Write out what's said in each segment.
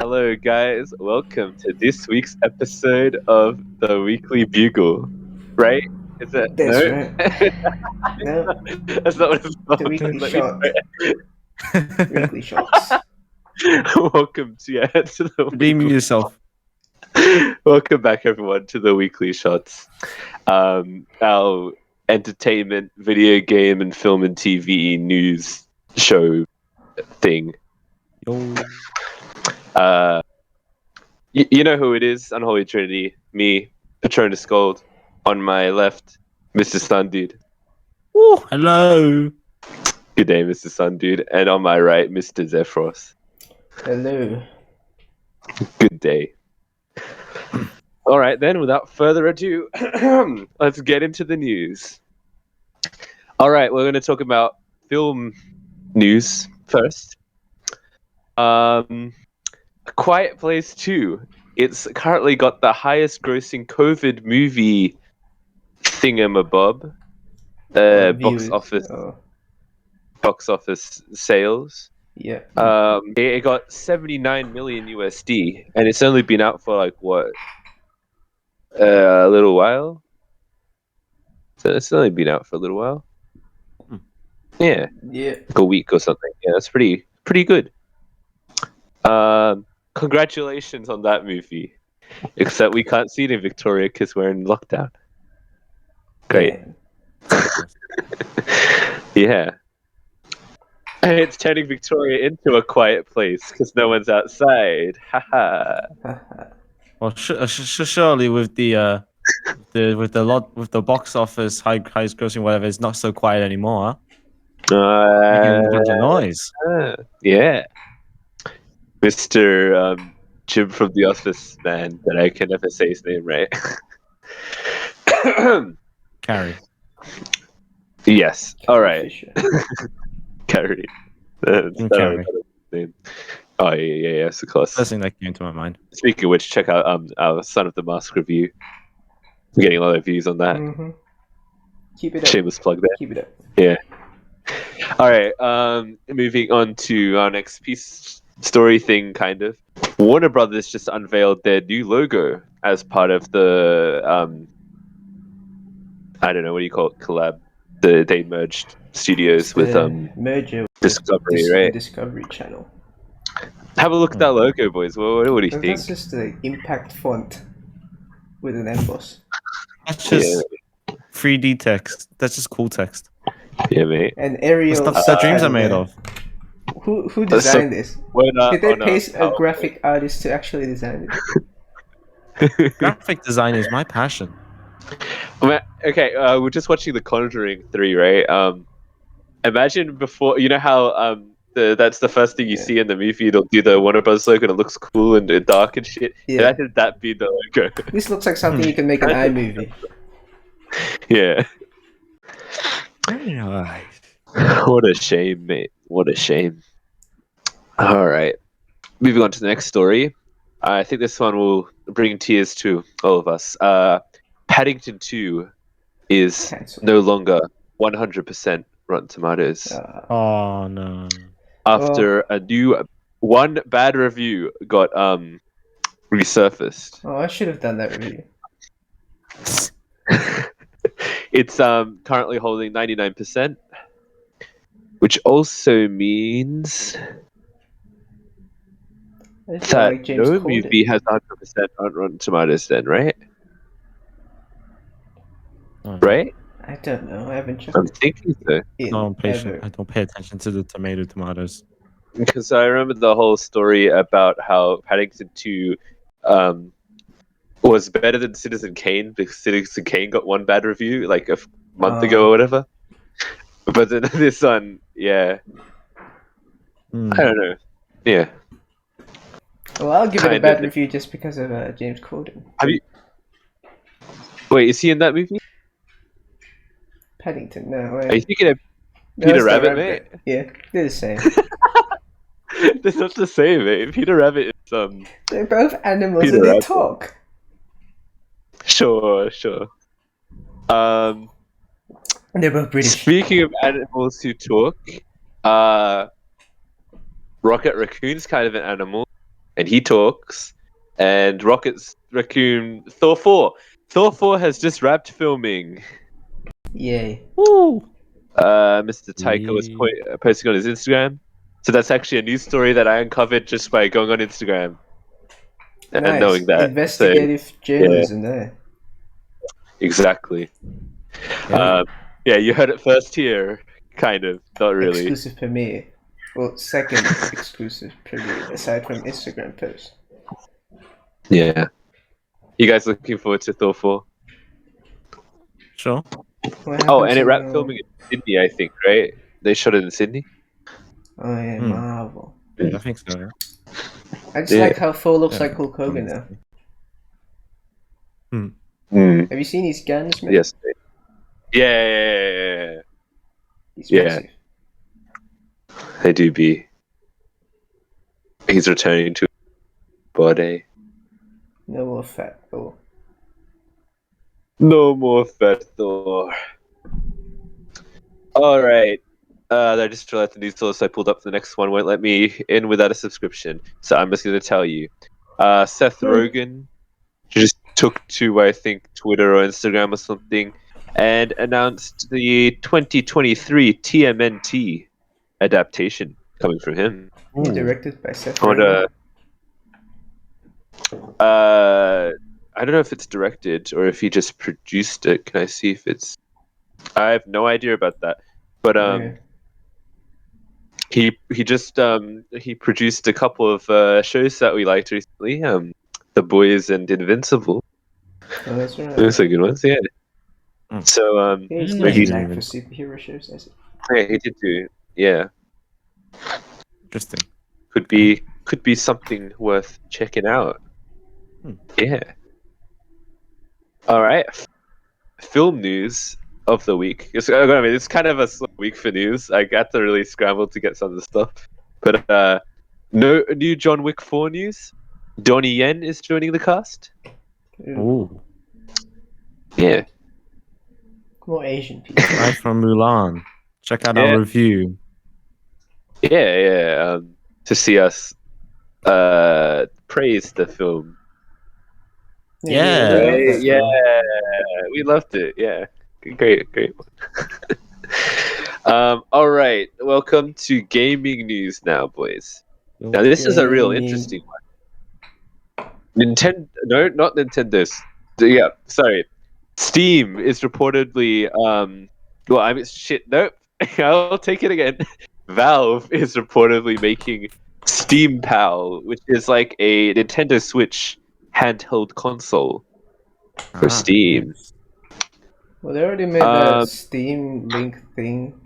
Hello, guys. Welcome to this week's episode of the Weekly Bugle. Right? Is it? That's No? right. No, That's not what it's called. the weekly Let me shot. try Weekly shots. it. Welcome to the Redeem weekly... yourself. Welcome back, everyone, to the Weekly Shots. Our entertainment, video game, and film and TV news show thing. Yo. You know who it is? Unholy Trinity. Me, Patronus Gold. On my left, Mr. Sun Dude. Ooh, hello. Good day, Mr. Sun Dude. And on my right, Mr. Zephyros. Hello. Good day. All right, then, without further ado, let's get into the news. All right, we're going to talk about film news first. A Quiet Place 2. It's currently got the highest grossing COVID movie thingamabob. Views. Box office sales. Yeah. It got 79 million USD, and it's only been out for like what? A little while. So it's only been out for a little while. Yeah, Yeah. like a week or something. Yeah, that's pretty good. Congratulations on that movie. Except we can't see it in Victoria because we're in lockdown. Great. Yeah. And it's turning Victoria into a quiet place because no one's outside. Haha. Well, surely with the box office highest grossing whatever, it's not so quiet anymore. Huh? Making a bunch of noise. Yeah. Mr. Jim from The Office, man, that I can never say his name right. Carrie. Yes. All right. Fisher. Carrie. Carrie. Name. Oh yeah, it's close. First thing that came to my mind. Speaking of which, check out our Son of the Mask review. We're getting a lot of views on that. Mm-hmm. Keep it up. Shameless plug there. Keep it up. Yeah. All right. Moving on to our next story thing, kind of. Warner Brothers just unveiled their new logo as part of the I don't know, what do you call it? Collab. They merged studios with merger Discovery, right? Discovery Channel. Have a look at that logo, boys. What do you think? That's just the impact font with an emboss. That's just 3D text. That's just cool text. Yeah, mate. And Arial. The stuff that dreams are made of. Who designed this? Did they pay a graphic artist to actually design it? Graphic design is my passion. Okay, we're just watching The Conjuring 3, right? Imagine before, you know how that's the first thing you see in the movie. It'll do the Warner Bros. Logo and it looks cool and dark and shit. Yeah. Imagine that be the logo. This looks like something you can make an iMovie. Yeah. Alright. What a shame, mate. What a shame. All right. Moving on to the next story. I think this one will bring tears to all of us. Paddington 2 is Cancelled. no longer 100% Rotten Tomatoes. Oh no. After a new one bad review got resurfaced. Oh, I should have done that review. It's currently holding 99%, which also means I feel that like James no called movie it. has 100% on Rotten Tomatoes then, right? Oh. Right? I don't know. I haven't checked I'm it thinking so. in No, I'm patient. ever. I don't pay attention to the tomatoes. Because I remember the whole story about how Paddington 2 was better than Citizen Kane because Citizen Kane got one bad review like a month ago or whatever. But then this one, yeah. I don't know. Yeah. Well, I'll give it a Kind bad of. review just because of James Corden. Have you? Wait, is he in that movie? Paddington, no. Wait. Are you thinking of No, Peter it's the Rabbit, mate? Yeah, they're the same. That's not the same, mate. Peter Rabbit is They're both animals Peter and they Rabbit. talk. Sure. And they're both British. Speaking of animals who talk, Rocket Raccoon's kind of an animal, and he talks. And Rocket's Raccoon Thor 4. Thor 4 has just wrapped filming. Yay. Woo! Mr. Taika was posting on his Instagram. So that's actually a news story that I uncovered just by going on Instagram and Nice. knowing that. Investigative journalism there. Exactly. Yeah. Yeah, you heard it first here. Kind of. Not really. Exclusive premiere. Well, second exclusive premiere, aside from Instagram post. Yeah. You guys looking forward to Thor 4? Sure. Oh, and it wrapped filming in Sydney, I think, right? They shot it in Sydney? Oh yeah, Marvel. Yeah, I think so. Yeah. I just like how Thor looks like Hulk Hogan now. Have you seen his guns, man? Yes. Yeah. He's massive. They do be. He's returning to body. No more fat Thor. No more fat Thor. All right. I just realized the news source I pulled up for the next one won't let me in without a subscription. So I'm just going to tell you. Seth Rogen just took to, I think, Twitter or Instagram or something and announced the 2023 TMNT adaptation coming from him. Directed by Seth Rogen. I don't know if it's directed or if he just produced it. Can I see if it's... I have no idea about that. But he just he produced a couple of shows that we liked recently. The Boys and Invincible. Oh, that's right. Those are good ones, yeah. So He's not a knack for superhero shows, is it? yeah, he did do, yeah. Interesting. Could be something worth checking out. Yeah. All right. Film news of the week. It's kind of a slow week for news. I got to really scramble to get some of the stuff. But no new John Wick 4 news. Donnie Yen is joining the cast. Ooh. Yeah. More Asian people. Right from Mulan. Check out our review. Yeah. To see us praise the film. Yeah. We loved it. Yeah, great one. All right, welcome to gaming news now, boys. Now this is a real interesting one. Nintendo, no, not Nintendo's. Yeah, sorry. Steam is reportedly well, I mean, shit. Nope. I'll take it again. Valve is reportedly making Steampal, which is like a Nintendo Switch handheld console for Steam. Yes. Well, they already made that Steam Link thing.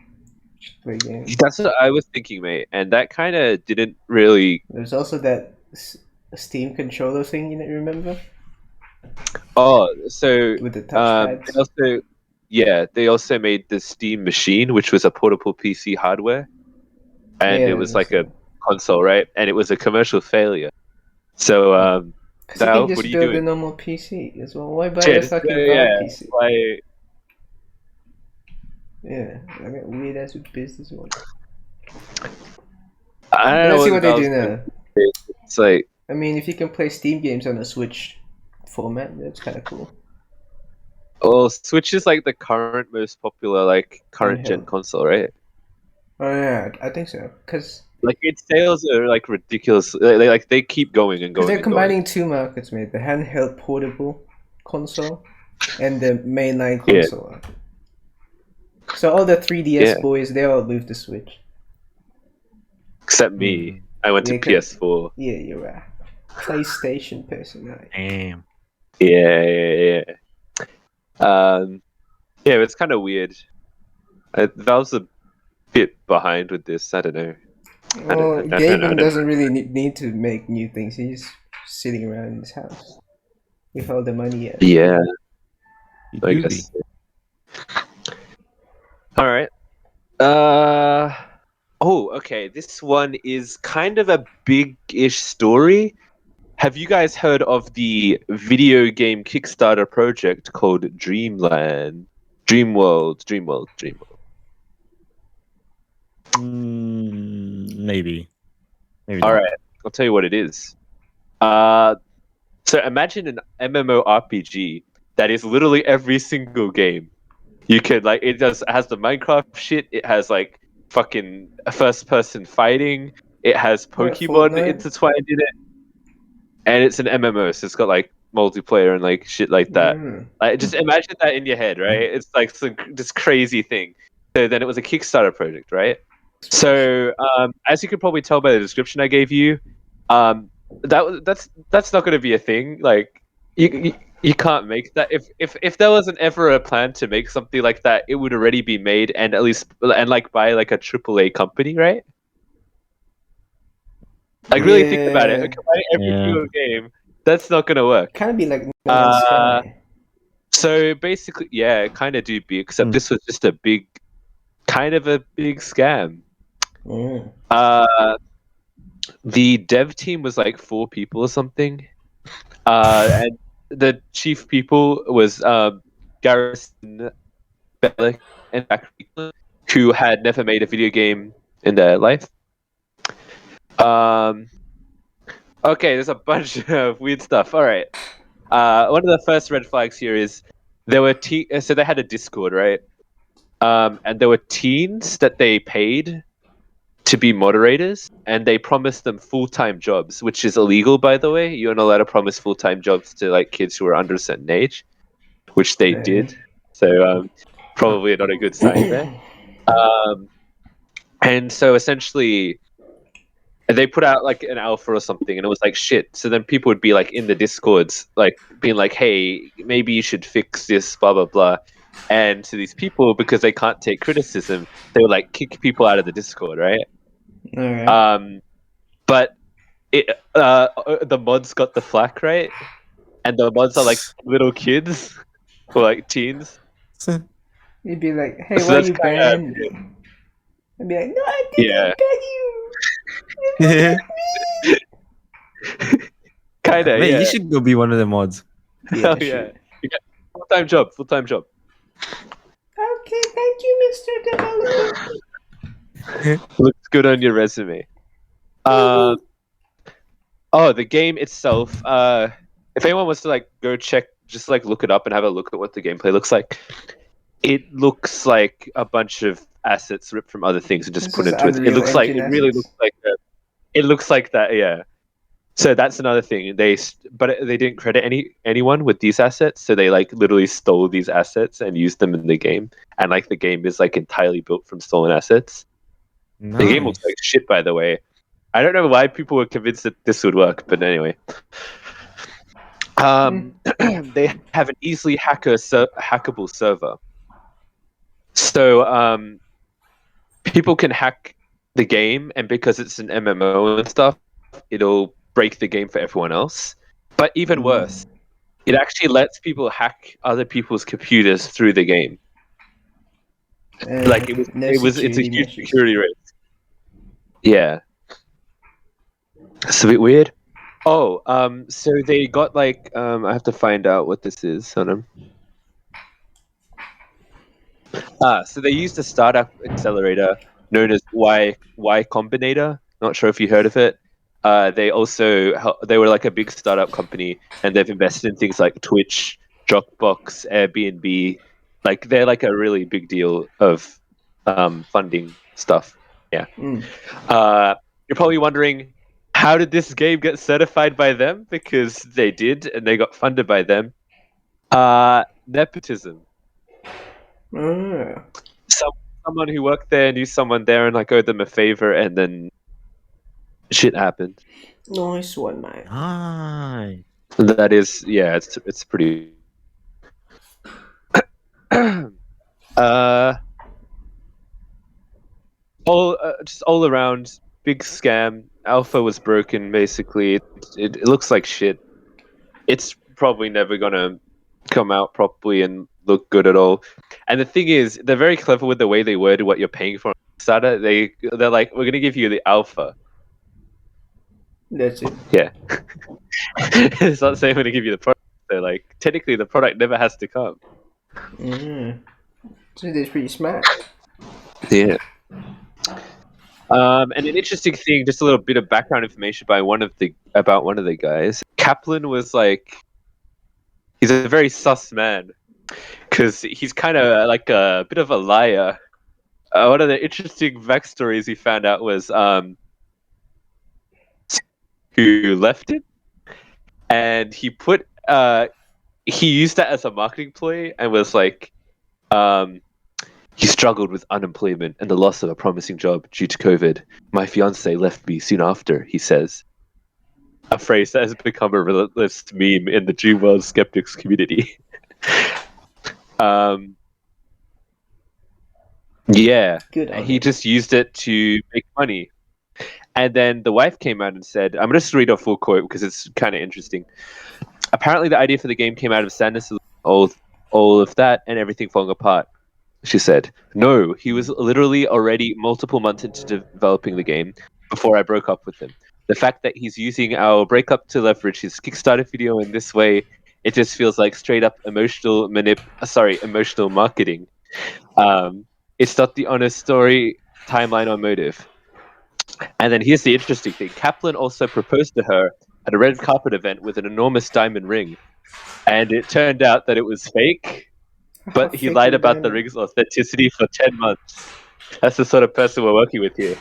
Play games. That's what I was thinking, mate. And that kind of didn't really. There's also that Steam controller thing, you remember? Oh, so with the touchpads. They also made the Steam Machine, which was a portable PC hardware, and it was like a console, right? And it was a commercial failure. So, Val, what are you doing? Build a normal PC as well. Why buy a fucking Valve PC? Why? Yeah, I got weird ass with business one. I don't know. Let's see what they do now. It's like, I mean, if you can play Steam games on a Switch format, that's kind of cool. Well, Switch is like the current most popular, like current gen console, right? Oh yeah, I think so. Cause like its sales are like ridiculous. They keep going and going. They're combining two markets, mate: the handheld portable console and the mainline console. Yeah. So all the 3DS boys, they all moved to Switch. Except me. I went to PS4. Yeah, you're right. PlayStation person, right? Damn. Yeah. It's kind of weird. Valve's a bit behind with this. I don't know. Well, Gaben doesn't really need to make new things. He's sitting around in his house with all the money. Yeah. I guess. All right. Okay. This one is kind of a big-ish story. Have you guys heard of the video game Kickstarter project called Dreamworld? Maybe. All right. I'll tell you what it is. So imagine an MMORPG that is literally every single game. You could like it has the Minecraft shit. It has like fucking first person fighting. It has Pokemon Fortnite? intertwined in it, and it's an MMO. So it's got like multiplayer and like shit like that. Like just imagine that in your head, right? It's like this crazy thing. So then it was a Kickstarter project, right? So as you could probably tell by the description I gave you, that's not going to be a thing. Like you can't make that. If there wasn't ever a plan to make something like that, it would already be made and at least and like by like a AAA company, right? Like really think about it. Combining every single game, that's not going to work. Kind of be like No Man's Sky. So basically, yeah, it kind of do be, except this was just a big scam. The dev team was like 4 people or something, and the chief people was Garrison, Bellick, and Farcry, who had never made a video game in their life. Okay, there's a bunch of weird stuff. All right. One of the first red flags here is there were so they had a Discord, right? And there were teens that they paid to be moderators, and they promised them full-time jobs, which is illegal, by the way. You're not allowed to promise full-time jobs to like kids who are under a certain age, which they did. So probably not a good sign there. And so essentially, they put out like an alpha or something, and it was like shit. So then people would be like in the Discords, like being like, "Hey, maybe you should fix this, blah blah blah." And to these people, because they can't take criticism, they would like kick people out of the Discord, right? But the mods got the flack, right? And the mods are like little kids or like teens. You'd be like, "Hey, so why are you banned?" I'd be like, "No, I didn't ban you." Kinda. Wait, yeah. You should go be one of the mods. Hell yeah. Full-time job. Okay, thank you, Mr. Developer. Looks good on your resume. The game itself. If anyone wants to like go check, just like look it up and have a look at what the gameplay looks like. It looks like a bunch of assets ripped from other things and just put into it. It looks like it looks like that. Yeah. So that's another thing. They didn't credit anyone with these assets. So they like literally stole these assets and used them in the game. And like the game is like entirely built from stolen assets. Nice. The game looks like shit, by the way. I don't know why people were convinced that this would work, but anyway. They have an easily hackable server. So people can hack the game, and because it's an MMO and stuff, it'll break the game for everyone else. But even worse, it actually lets people hack other people's computers through the game. Like it's a huge security risk. Yeah. It's a bit weird. So they got like I have to find out what this is. Hold on. So they used a startup accelerator known as Y Combinator. Not sure if you heard of it. They were like a big startup company, and they've invested in things like Twitch, Dropbox, Airbnb. Like they're like a really big deal of funding stuff. Yeah. You're probably wondering, how did this game get certified by them? Because they did, and they got funded by them. Nepotism. Someone who worked there knew someone there and like owed them a favor, and then shit happened. Nice one, mate. Nice. That is, yeah, it's pretty. Just all around big scam. Alpha was broken. Basically, it looks like shit. It's probably never gonna come out properly and look good at all. And the thing is, they're very clever with the way they worded what you're paying for on Kickstarter. They're like, we're gonna give you the alpha. That's it. Yeah. It's not saying we're gonna give you the product. So like, technically, the product never has to come. So they're pretty smart. Yeah. And an interesting thing, just a little bit of background information about one of the guys. Kaplan was like, he's a very sus man because he's kind of like a bit of a liar. One of the interesting backstories he found out was who left it, and he used that as a marketing ploy and was like, he struggled with unemployment and the loss of a promising job due to COVID. My fiance left me soon after, he says. A phrase that has become a relentless meme in the Dream World skeptics community. Yeah, Good on he him. just used it to make money. And then the wife came out and said, I'm going to just read a full quote because it's kind of interesting. Apparently the idea for the game came out of sadness, all of that, and everything falling apart. She said, no, he was literally already multiple months into developing the game before I broke up with him. The fact that he's using our breakup to leverage his Kickstarter video in this way, it just feels like straight up emotional marketing. It's not the honest story, timeline, or motive. And then here's the interesting thing. Kaplan also proposed to her at a red carpet event with an enormous diamond ring. And it turned out that it was fake. But he lied about the ring's authenticity for 10 months. That's the sort of person we're working with here.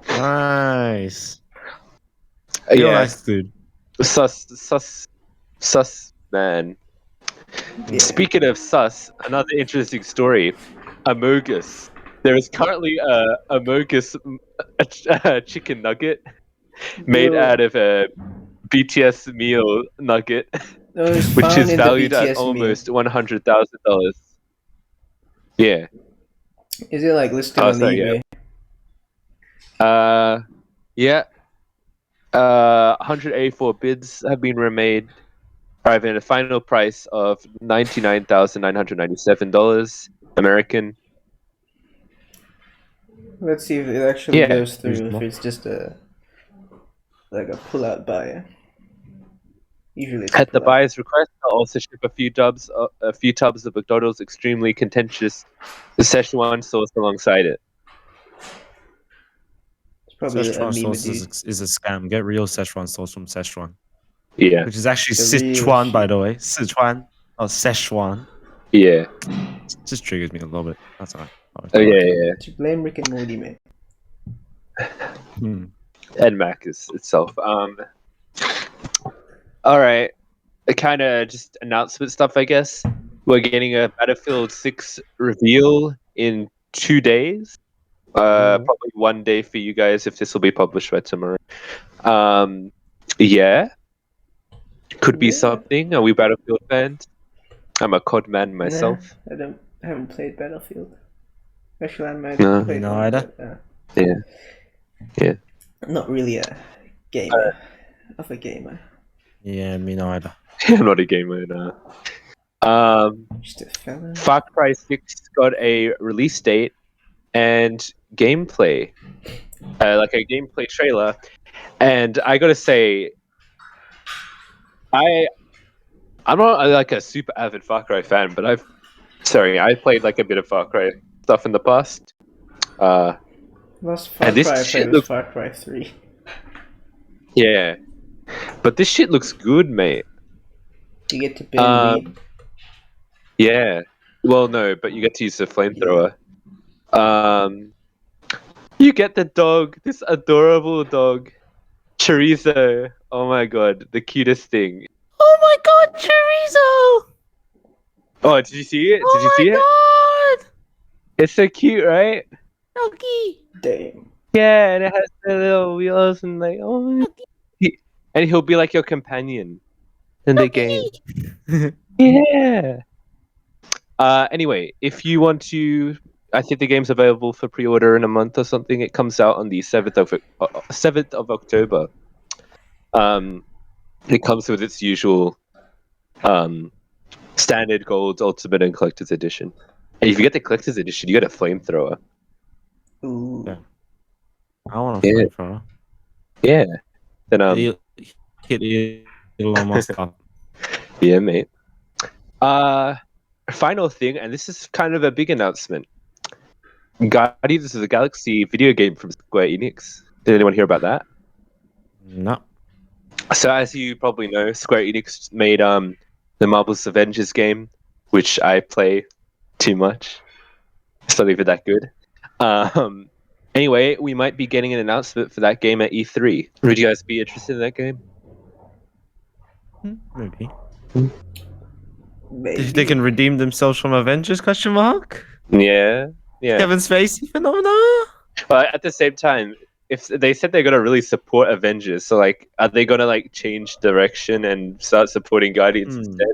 Nice. Real nice dude. Sus man. Yeah. Speaking of sus, another interesting story. Amogus. There is currently a Amogus chicken nugget made out of a BTS meal nugget, which is valued at almost $100,000. Yeah. Is it like listed on eBay? Yeah. 184 bids have been remade, arriving at a final price of $99,997 American. Let's see if it actually goes through. If it's just a pull-out buyer. Usually, at the buyer's request, I'll also ship a few tubs of McDonald's extremely contentious Szechuan sauce alongside it. It's probably Szechuan sauce is a scam. Get real Szechuan sauce from Szechuan. Yeah. Which is actually Sichuan, by the way. Sichuan, not Szechuan. Yeah. It just triggers me a little bit. That's alright. Oh, yeah. You blame Rick and Morty, man. And Mac is itself. Alright. Kind of just announcement stuff, I guess. We're getting a Battlefield 6 reveal in 2 days. Probably 1 day for you guys if this will be published by tomorrow. Yeah. Could be something. Are we Battlefield fans? I'm a COD man myself. Nah, I haven't played Battlefield. Actually, I might play either. Yeah. Not really a gamer. Of a gamer. Yeah, me neither. I'm not a gamer, no. Just a fella. Far Cry 6 got a release date and gameplay. Like a gameplay trailer. And I gotta say, I'm not like a super avid Far Cry fan, but I played like a bit of Far Cry stuff in the past. Last Far Cry I played was Far Cry 3. Yeah. But this shit looks good, mate. You get to build weed. Yeah. Well, no, but you get to use the flamethrower. You get the dog, this adorable dog. Chorizooo. Oh my god, the cutest thing. Oh my god, Chorizooo! Oh, did you see it? Did you see it? Oh my god! It's so cute, right? Doggy! Damn. Yeah, and it has the little wheels and like, oh. And he'll be like your companion in the game. Yeah. Anyway, if you want to, I think the game's available for pre-order in a month or something. It comes out on the 7th of October. It comes with its usual standard gold, ultimate, and collector's edition. And if you get the collector's edition, you get a flamethrower. Ooh. Yeah. I want a flamethrower. Yeah. Then hit Elon Musk up. Yeah, mate. Final thing, and this is kind of a big announcement. Guardians of the Galaxy video game from Square Enix. Did anyone hear about that? No. So as you probably know, Square Enix made the Marvel's Avengers game, which I play too much. It's not even that good. Anyway, we might be getting an announcement for that game at E3. Would you guys be interested in that game? Maybe. Maybe. If they can redeem themselves from Avengers? Question mark. Yeah. Kevin Spacey phenomena. But at the same time, if they said they're gonna really support Avengers, so like, are they gonna like change direction and start supporting Guardians instead?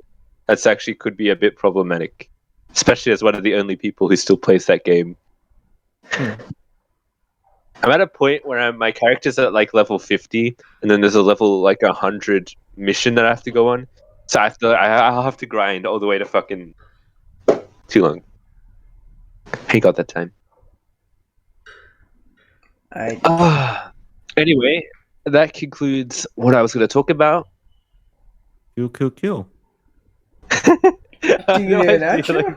That's actually could be a bit problematic, especially as one of the only people who still plays that game. I'm at a point where my character's at like level 50, and then there's a level like 100 mission that I have to go on. So I'll have to grind all the way to fucking too long. Ain't got that time. Anyway, that concludes what I was going to talk about. Kill. Do you need an outro?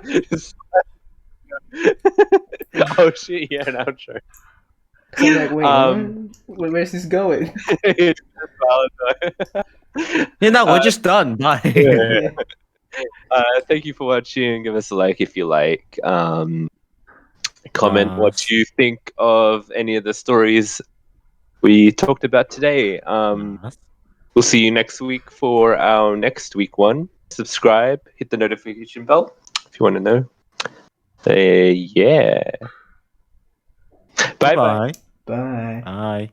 Oh shit, yeah, an outro. So I'm like, wait, where's this going? We're just done. Bye. Yeah. Thank you for watching. Give us a like if you like. Comment what you think of any of the stories we talked about today. We'll see you next week for our next week one. Subscribe, hit the notification bell if you want to know. Yeah. Bye. Bye.